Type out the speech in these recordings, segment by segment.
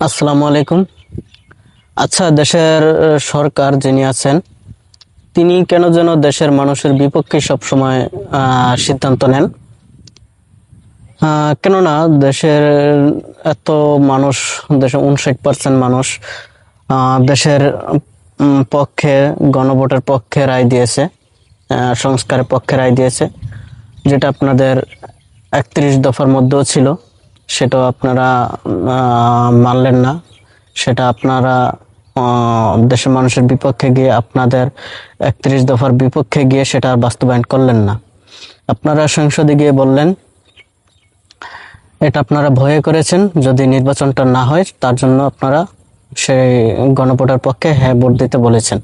আসসালামু আলাইকুম। আচ্ছা, দেশের সরকার যিনি আছেন তিনি কেন যেন দেশের মানুষের বিপক্ষে সবসময় সিদ্ধান্ত নেন। কেননা দেশের এত মানুষ, দেশে 59% মানুষ দেশের পক্ষে, গণভোটের পক্ষে রায় দিয়েছে, সংস্কারের পক্ষে রায় দিয়েছে, যেটা আপনাদের 31 দফার মধ্যেও ছিল। সেটাও আপনারা মানলেন না। সেটা আপনারা দেশের মানুষের বিপক্ষে গিয়ে, আপনাদের 31 দফার বিপক্ষে গিয়ে সেটা আর বাস্তবায়ন করলেন না। আপনারা সংসদে গিয়ে বললেন এটা আপনারা ভয়ে করেছেন, যদি নির্বাচনটা না হয় তার জন্য আপনারা সেই গণভোটের পক্ষে হ্যাঁ ভোট দিতে বলেছেন।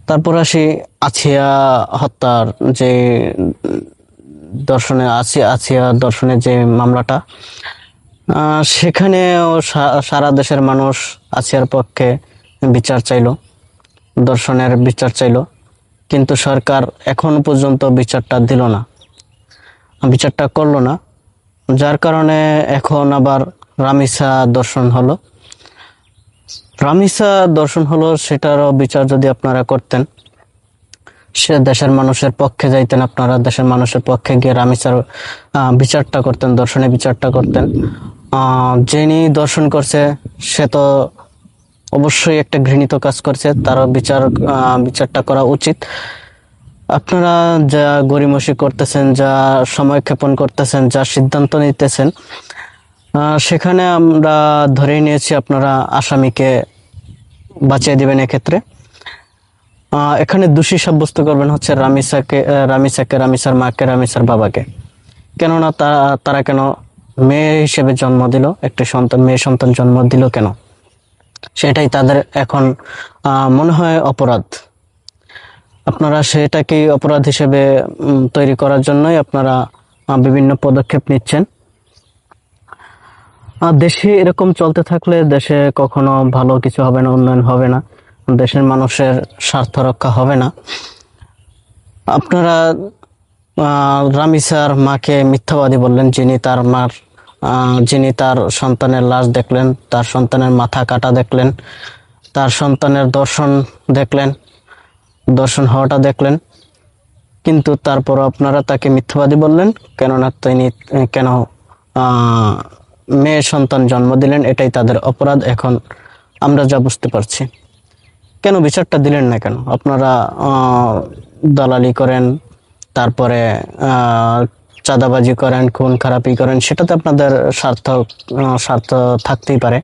তারপর আসি আছিয়া হত্যার যে আছিয়া দর্শনের যে মামলাটা, সেখানেও সারা দেশের মানুষ আছিয়ার পক্ষে বিচার চাইলো, দর্শনের বিচার চাইলো, কিন্তু সরকার এখন পর্যন্ত বিচারটা দিল না, বিচারটা করলো না। যার কারণে এখন আবার রামিসা দর্শন হলো। সেটারও বিচার যদি আপনারা করতেন, সে দেশের মানুষের পক্ষে যাইতেন, আপনারা দেশের মানুষের পক্ষে গিয়ে রামিসার বিচারটা করতেন, দর্শনের বিচারটা করতেন। যিনি দর্শন করছে সে তো অবশ্যই একটা ঘৃণিত কাজ করছে, তার বিচারটা করা উচিত। আপনারা যা গড়িমসি করতেছেন, যা সময় ক্ষেপণ করতেছেন, যা সিদ্ধান্ত নিতেছেন, সেখানে আমরা ধরেই নিয়েছি আপনারা আসামিকে বাঁচিয়ে দিবেন। এক্ষেত্রে এখানে দোষী সাব্যস্ত করবেন হচ্ছে রামিসার মাকে, রামিসার বাবাকে। কেননা তারা কেন মেয়ে হিসেবে জন্ম দিল, একটি মেয়ে সন্তান জন্ম দিল কেন, সেটাই তাদের এখন মনে হয় অপরাধ। আপনারা সেটাকে অপরাধ হিসেবে তৈরি করার জন্যই আপনারা বিভিন্ন পদক্ষেপ নিচ্ছেন। দেশে এরকম চলতে থাকলে দেশে কখনো ভালো কিছু হবে না, উন্নয়ন হবে না, দেশের মানুষের স্বার্থ রক্ষা হবে না। আপনারা রামিসার মাকে মিথ্যাবাদী বললেন, যিনি তার সন্তানের লাশ দেখলেন, তার সন্তানের মাথা কাটা দেখলেন, তার সন্তানের দর্শন হওয়াটা দেখলেন, কিন্তু তারপর আপনারা তাকে মিথ্যাবাদী বললেন। কেননা তিনি কেন মেয়ে সন্তান জন্ম দিলেন, এটাই তাদের অপরাধ। এখন আমরা যা বুঝতে পারছি, কেন বিচারটা দিলেন না? কেন আপনারা দালালি করেন, তারপরে চাঁদাবাজি করেন, খুন খারাপি করেন, সেটাতে আপনাদের স্বার্থ থাকতেই পারে।